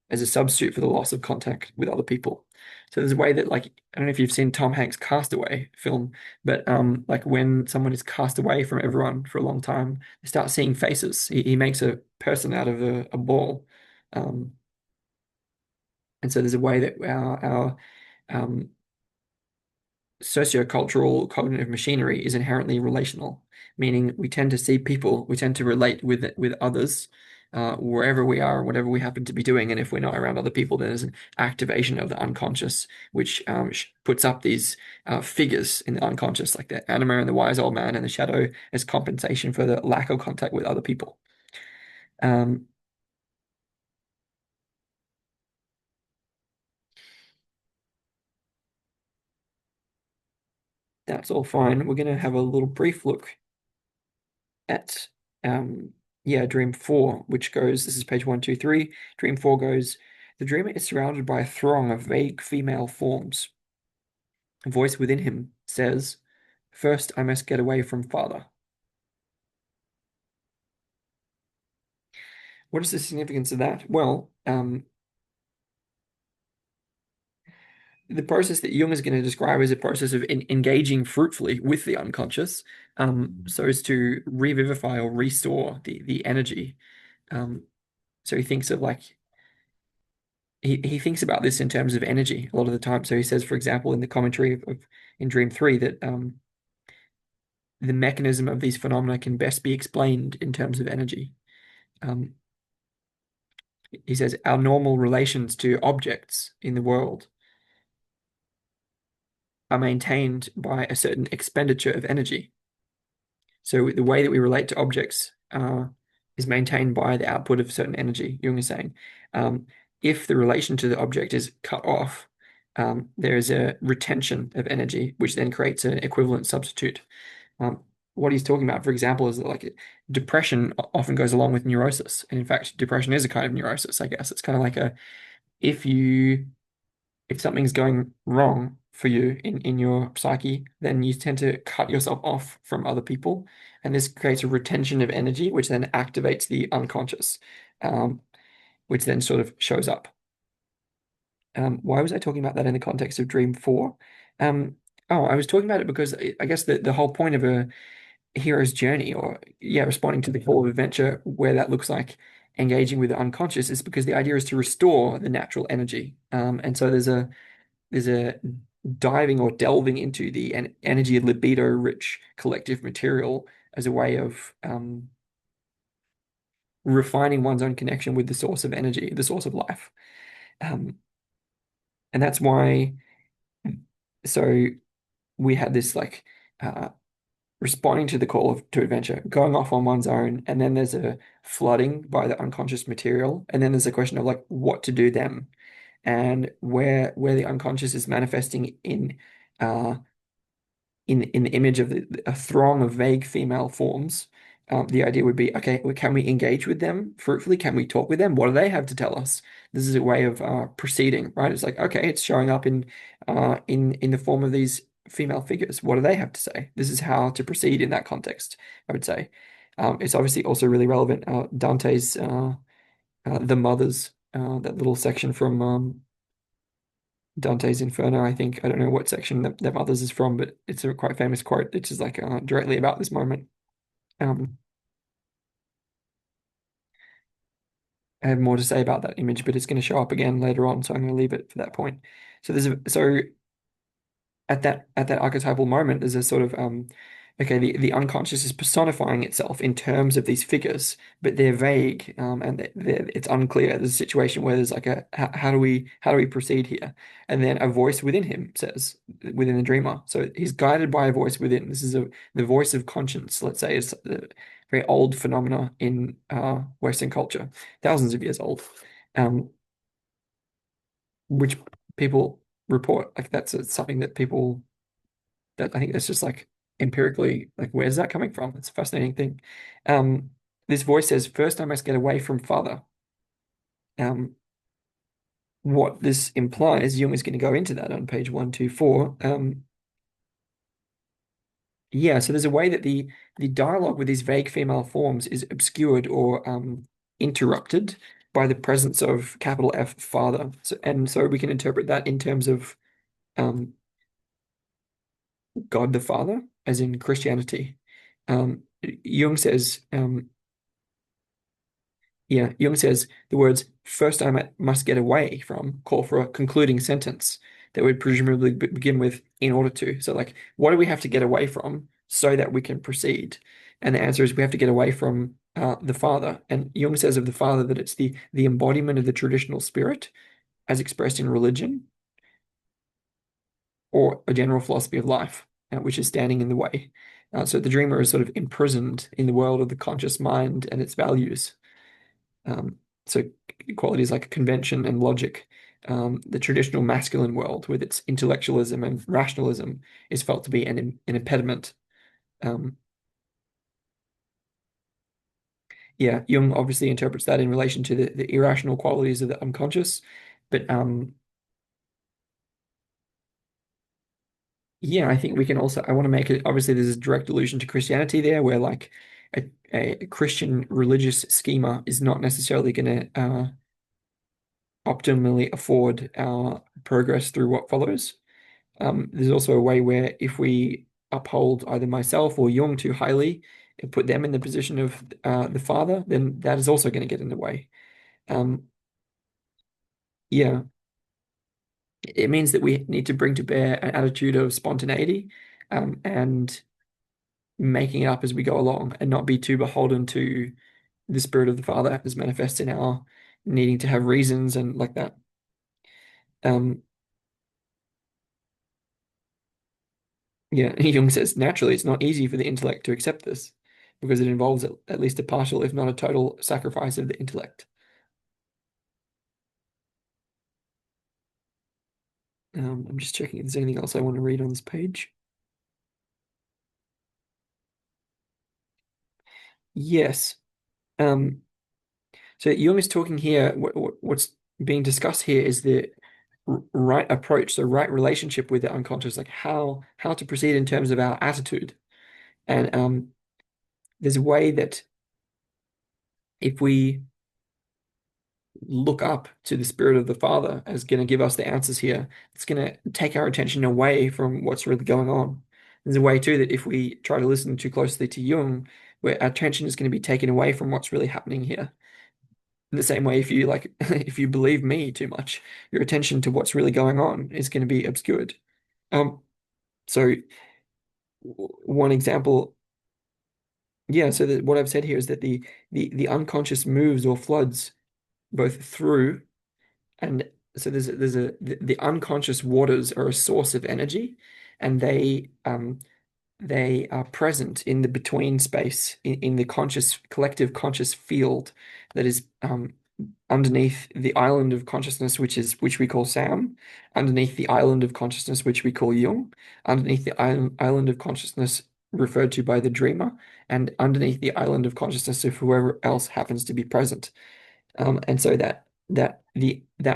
as a substitute for the loss of contact with other people. So there's a way that, like, I don't know if you've seen Tom Hanks' Castaway film, but like when someone is cast away from everyone for a long time, they start seeing faces. He makes a person out of a ball. Um, and so there's a way that our um, sociocultural cognitive machinery is inherently relational, meaning we tend to see people, we tend to relate with others wherever we are, whatever we happen to be doing. And if we're not around other people, then there's an activation of the unconscious, which puts up these figures in the unconscious, like the anima and the wise old man and the shadow, as compensation for the lack of contact with other people. Um, That's all fine. We're going to have a little brief look at yeah, dream four, which goes, this is page 123. Dream four goes, the dreamer is surrounded by a throng of vague female forms. A voice within him says, first I must get away from father. What is the significance of that? Well, the process that Jung is going to describe is a process of engaging fruitfully with the unconscious, so as to revivify or restore the energy. Um, so he thinks of like he thinks about this in terms of energy a lot of the time. So he says, for example, in the commentary of in Dream Three, that the mechanism of these phenomena can best be explained in terms of energy. Um, he says our normal relations to objects in the world are maintained by a certain expenditure of energy. So the way that we relate to objects is maintained by the output of certain energy, Jung is saying. Um, if the relation to the object is cut off, there is a retention of energy, which then creates an equivalent substitute. Um, what he's talking about, for example, is that like depression often goes along with neurosis. And in fact, depression is a kind of neurosis, I guess. It's kind of like a, if you if something's going wrong for you in your psyche, then you tend to cut yourself off from other people. And this creates a retention of energy, which then activates the unconscious, um, which then sort of shows up. Why was I talking about that in the context of Dream 4? Oh, I was talking about it because I guess the whole point of a hero's journey, or yeah, responding to the call of adventure, where that looks like engaging with the unconscious, is because the idea is to restore the natural energy. And so there's a diving or delving into the energy libido rich collective material as a way of refining one's own connection with the source of energy, the source of life. Um, and that's why, so we had this like responding to the call to adventure, going off on one's own, and then there's a flooding by the unconscious material, and then there's a question of like what to do then, and where the unconscious is manifesting uh, in the image of a throng of vague female forms. The idea would be, okay, well, can we engage with them fruitfully? Can we talk with them? What do they have to tell us? This is a way of proceeding, right? It's like, okay, it's showing up in the form of these female figures. What do they have to say? This is how to proceed in that context, I would say. It's obviously also really relevant. Dante's The Mothers, that little section from Dante's Inferno, I think. I don't know what section that Mothers is from, but it's a quite famous quote. It's just like directly about this moment. Um, I have more to say about that image, but it's going to show up again later on, so I'm going to leave it for that point. So at that archetypal moment, there's a sort of okay, the unconscious is personifying itself in terms of these figures, but they're vague, and it's unclear. There's a situation where there's like a how do we proceed here? And then a voice within him says, within the dreamer. So he's guided by a voice within. This is the voice of conscience, let's say. It's a very old phenomena in Western culture, thousands of years old, um, which people report like that's something that people, that I think that's just like empirically, like where's that coming from? It's a fascinating thing. Um, this voice says, first I must get away from father. Um, what this implies, Jung is going to go into that on page 124. Yeah, so there's a way that the dialogue with these vague female forms is obscured or interrupted by the presence of capital F father. So we can interpret that in terms of um, God the Father, as in Christianity. Jung says, yeah, Jung says the words first I must get away from call for a concluding sentence that would presumably begin with in order to. So, like, what do we have to get away from so that we can proceed? And the answer is we have to get away from the Father. And Jung says of the Father that it's the embodiment of the traditional spirit as expressed in religion or a general philosophy of life, which is standing in the way. So the dreamer is sort of imprisoned in the world of the conscious mind and its values. Um, so qualities like convention and logic. the traditional masculine world with its intellectualism and rationalism is felt to be an impediment. Um, yeah, Jung obviously interprets that in relation to the irrational qualities of the unconscious, but yeah, I think we can also. I want to make it obviously there's a direct allusion to Christianity there, where like a, a Christian religious schema is not necessarily going to optimally afford our progress through what follows. There's also a way where if we uphold either myself or Jung too highly and put them in the position of the father, then that is also going to get in the way. Um, yeah, it means that we need to bring to bear an attitude of spontaneity and making it up as we go along and not be too beholden to the spirit of the father as manifests in our needing to have reasons and like that. Um, Yeah, Jung says naturally it's not easy for the intellect to accept this because it involves at least a partial, if not a total, sacrifice of the intellect. I'm just checking if there's anything else I want to read on this page. Yes. Um, so Jung is talking here. What's being discussed here is the right approach, so right relationship with the unconscious, like how to proceed in terms of our attitude. And there's a way that if we look up to the spirit of the Father as going to give us the answers here. It's going to take our attention away from what's really going on. There's a way too that if we try to listen too closely to Jung, where our attention is going to be taken away from what's really happening here. In the same way, if you like, if you believe me too much, your attention to what's really going on is going to be obscured. Um, so one example, yeah. So that what I've said here is that the unconscious moves or floods both through. And so the unconscious waters are a source of energy, and they are present in the between space in the conscious collective conscious field that is underneath the island of consciousness, which we call Sam, underneath the island of consciousness, which we call Jung, underneath the island of consciousness referred to by the dreamer, and underneath the island of consciousness of whoever else happens to be present. And so that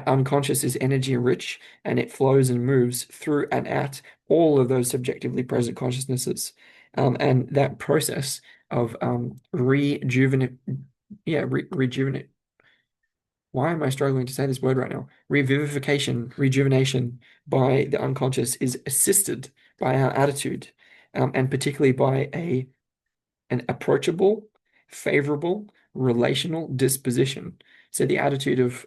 unconscious is energy rich and it flows and moves through and at all of those subjectively present consciousnesses. And that process of rejuvenate, yeah, rejuvenate. Why am I struggling to say this word right now? Revivification, rejuvenation by the unconscious is assisted by our attitude, and particularly by an approachable, favorable, relational disposition. So the attitude of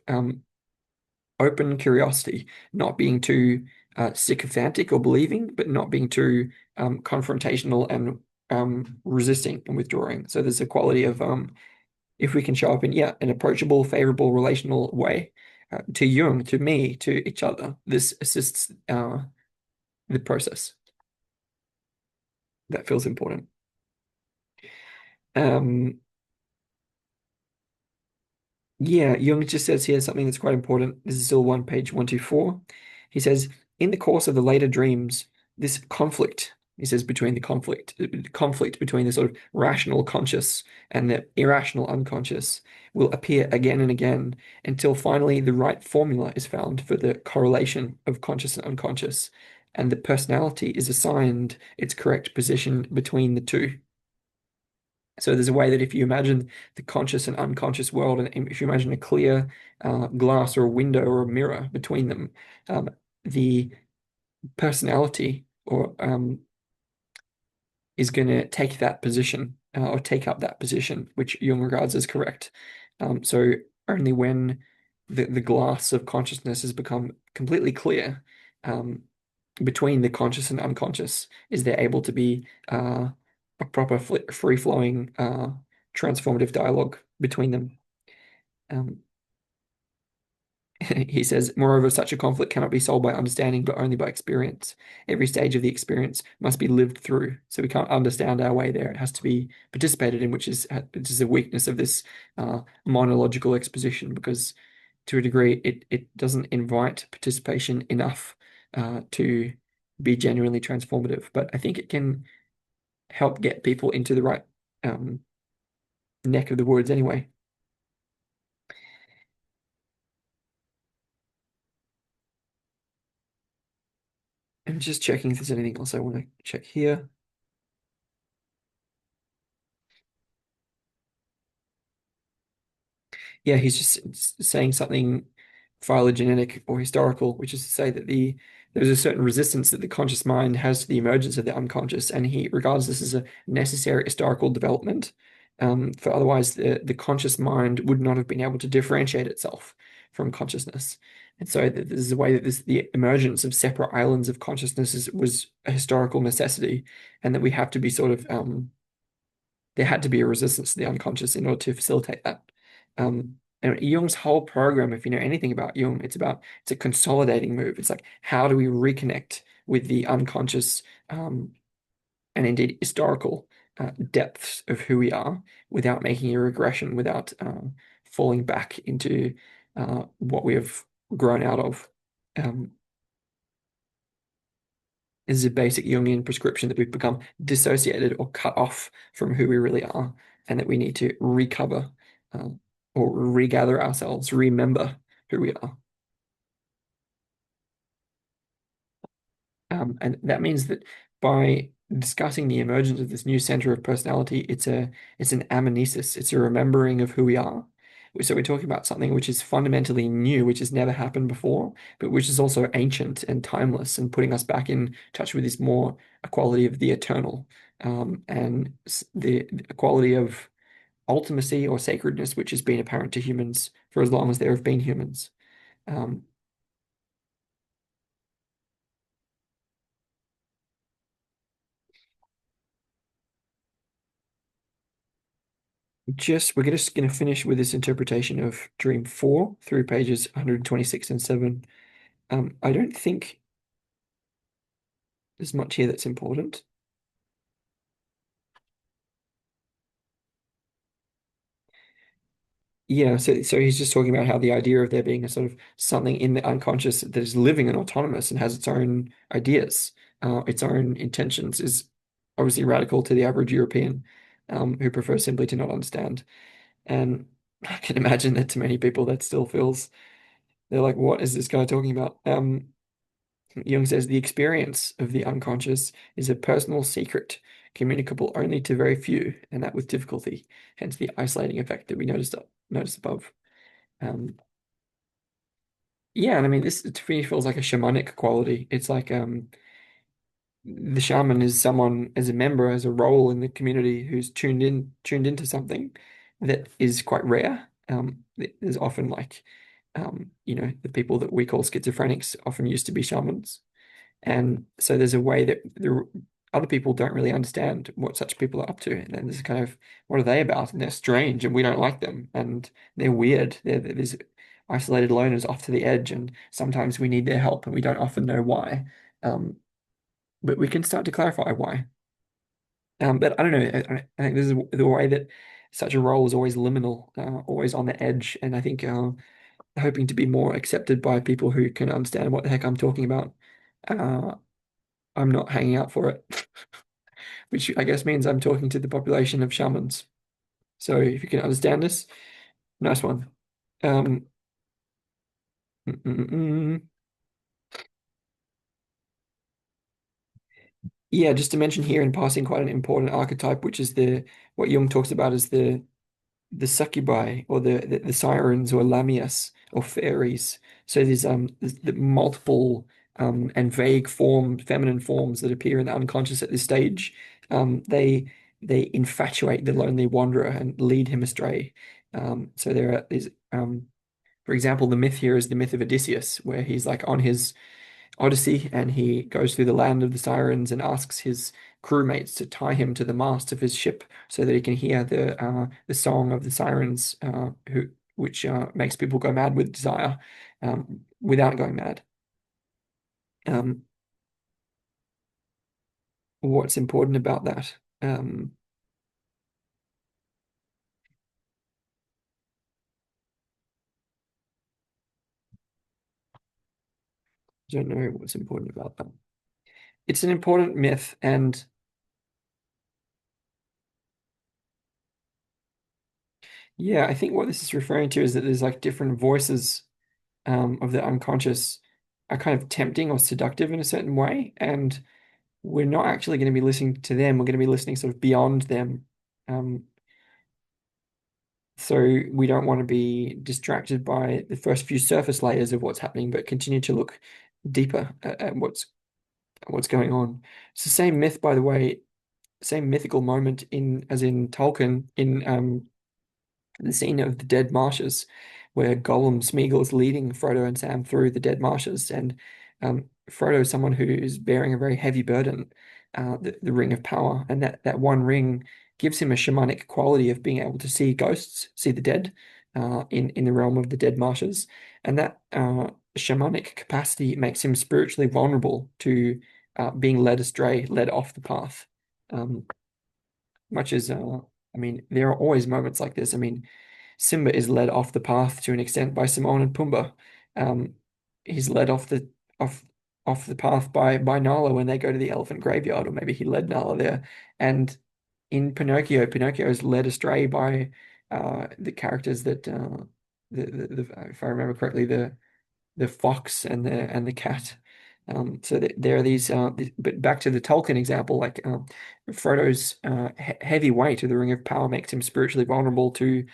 open curiosity, not being too sycophantic or believing, but not being too confrontational and resisting and withdrawing. So there's a quality of if we can show up in an approachable, favorable, relational way to Jung, to me, to each other, this assists the process. That feels important. Um, Yeah, Jung just says here something that's quite important. This is still one page 124. He says, in the course of the later dreams, this conflict, he says, between conflict between the sort of rational conscious and the irrational unconscious will appear again and again until finally the right formula is found for the correlation of conscious and unconscious, and the personality is assigned its correct position between the two. So there's a way that if you imagine the conscious and unconscious world, and if you imagine a clear glass or a window or a mirror between them, the personality or is going to take that position or take up that position, which Jung regards as correct. So only when the glass of consciousness has become completely clear um, between the conscious and unconscious is there able to be a proper free-flowing transformative dialogue between them. Um, he says, moreover, such a conflict cannot be solved by understanding, but only by experience. Every stage of the experience must be lived through. So we can't understand our way there. It has to be participated in, which is a weakness of this monological exposition, because to a degree, it doesn't invite participation enough to be genuinely transformative. But I think it can help get people into the right um, neck of the woods anyway. I'm just checking if there's anything else I want to check here. Yeah, he's just saying something phylogenetic or historical, which is to say that there's a certain resistance that the conscious mind has to the emergence of the unconscious, and he regards this as a necessary historical development. For otherwise, the conscious mind would not have been able to differentiate itself from consciousness. And so this is a way that the emergence of separate islands of consciousness was a historical necessity, and that we have to be sort of there had to be a resistance to the unconscious in order to facilitate that. And Jung's whole program, if you know anything about Jung, it's a consolidating move. It's like, how do we reconnect with the unconscious and indeed historical depths of who we are without making a regression, without falling back into what we have grown out of. Um, is a basic Jungian prescription that we've become dissociated or cut off from who we really are, and that we need to recover or regather ourselves, remember who we are. And that means that by discussing the emergence of this new center of personality, it's an amnesis, it's a remembering of who we are. So we're talking about something which is fundamentally new, which has never happened before, but which is also ancient and timeless and putting us back in touch with this more equality of the eternal, and the quality of ultimacy or sacredness, which has been apparent to humans for as long as there have been humans. Um, we're just going to finish with this interpretation of Dream 4 through pages 126 and 7. I don't think there's much here that's important. Yeah, so he's just talking about how the idea of there being a sort of something in the unconscious that is living and autonomous and has its own ideas, its own intentions, is obviously radical to the average European, who prefers simply to not understand. And I can imagine that to many people that still feels they're like, what is this guy talking about? Jung says the experience of the unconscious is a personal secret, communicable only to very few, and that with difficulty, hence the isolating effect that we noticed above. Um, yeah, and I mean this to me feels like a shamanic quality. It's like the shaman is someone as a member, as a role in the community who's tuned into something that is quite rare. There's often like the people that we call schizophrenics often used to be shamans. And so there's a way that the other people don't really understand what such people are up to. And then there's kind of, what are they about? And they're strange and we don't like them and they're weird. They're these isolated loners off to the edge. And sometimes we need their help and we don't often know why. Um, but we can start to clarify why. But I don't know. I think this is the way that such a role is always liminal, always on the edge. And I think hoping to be more accepted by people who can understand what the heck I'm talking about. Uh, I'm not hanging out for it, which I guess means I'm talking to the population of shamans. So if you can understand this, nice one. Um, mm, mm, mm. Yeah, just to mention here in passing, quite an important archetype, which is the what Jung talks about as the succubi or the sirens or lamias or fairies. So there's the multiple and vague feminine forms that appear in the unconscious at this stage. They infatuate the lonely wanderer and lead him astray. So there's for example, the myth here is the myth of Odysseus, where he's like on his Odyssey, and he goes through the land of the sirens and asks his crewmates to tie him to the mast of his ship so that he can hear the song of the sirens, which makes people go mad with desire, without going mad. Um, what's important about that? Um, I don't know what's important about that. It's an important myth, and yeah, I think what this is referring to is that there's like different voices of the unconscious are kind of tempting or seductive in a certain way, and we're not actually going to be listening to them. We're going to be listening sort of beyond them. Um, so we don't want to be distracted by the first few surface layers of what's happening, but continue to look deeper at what's going on. It's the same myth, by the way, same mythical moment in as in Tolkien in the scene of the Dead Marshes, where Gollum Smeagol is leading Frodo and Sam through the Dead Marshes, and Frodo is someone who is bearing a very heavy burden, the Ring of Power, and that one ring gives him a shamanic quality of being able to see ghosts, see the dead, in the realm of the Dead Marshes, and that shamanic capacity makes him spiritually vulnerable to being led astray, led off the path. Um, much as I mean, there are always moments like this. I mean, Simba is led off the path to an extent by Simon and Pumbaa. Um, he's led off off the path by Nala when they go to the elephant graveyard, or maybe he led Nala there. And in Pinocchio, Pinocchio is led astray by the characters that if I remember correctly, the fox and the cat. So there are but back to the Tolkien example, like Frodo's heavy weight of the Ring of Power makes him spiritually vulnerable to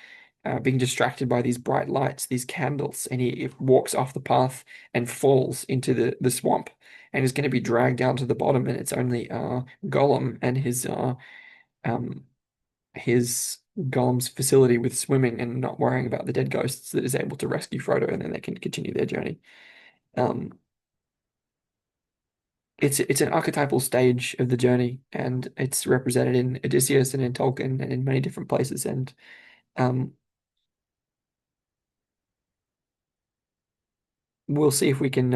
being distracted by these bright lights, these candles, and he walks off the path and falls into the swamp and is going to be dragged down to the bottom. And it's only Gollum and um, his Gollum's facility with swimming and not worrying about the dead ghosts that is able to rescue Frodo, and then they can continue their journey. Um, it's an archetypal stage of the journey, and it's represented in Odysseus and in Tolkien and in many different places. And um, we'll see if we can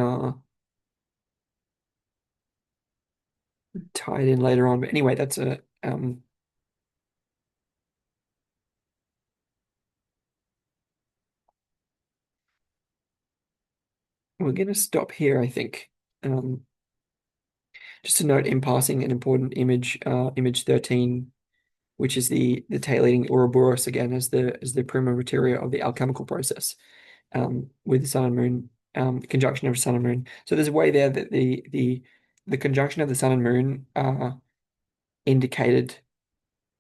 tie it in later on. But anyway, that's a we're going to stop here, I think. Um, just to note in passing an important image, image 13, which is the tail-eating Ouroboros again as the prima materia of the alchemical process. With the sun and moon, conjunction of sun and moon. So there's a way there that the conjunction of the sun and moon are indicated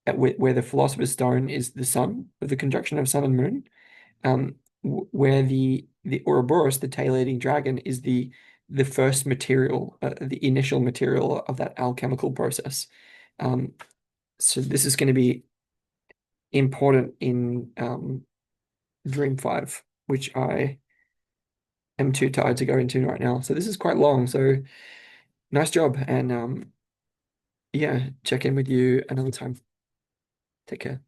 at where the philosopher's stone is the sun of the conjunction of sun and moon, where the Ouroboros, the tail-eating dragon, is the first material, the initial material of that alchemical process. Um, so this is going to be important in Dream 5, which I am too tired to go into right now. So this is quite long. So nice job. And yeah, check in with you another time. Take care.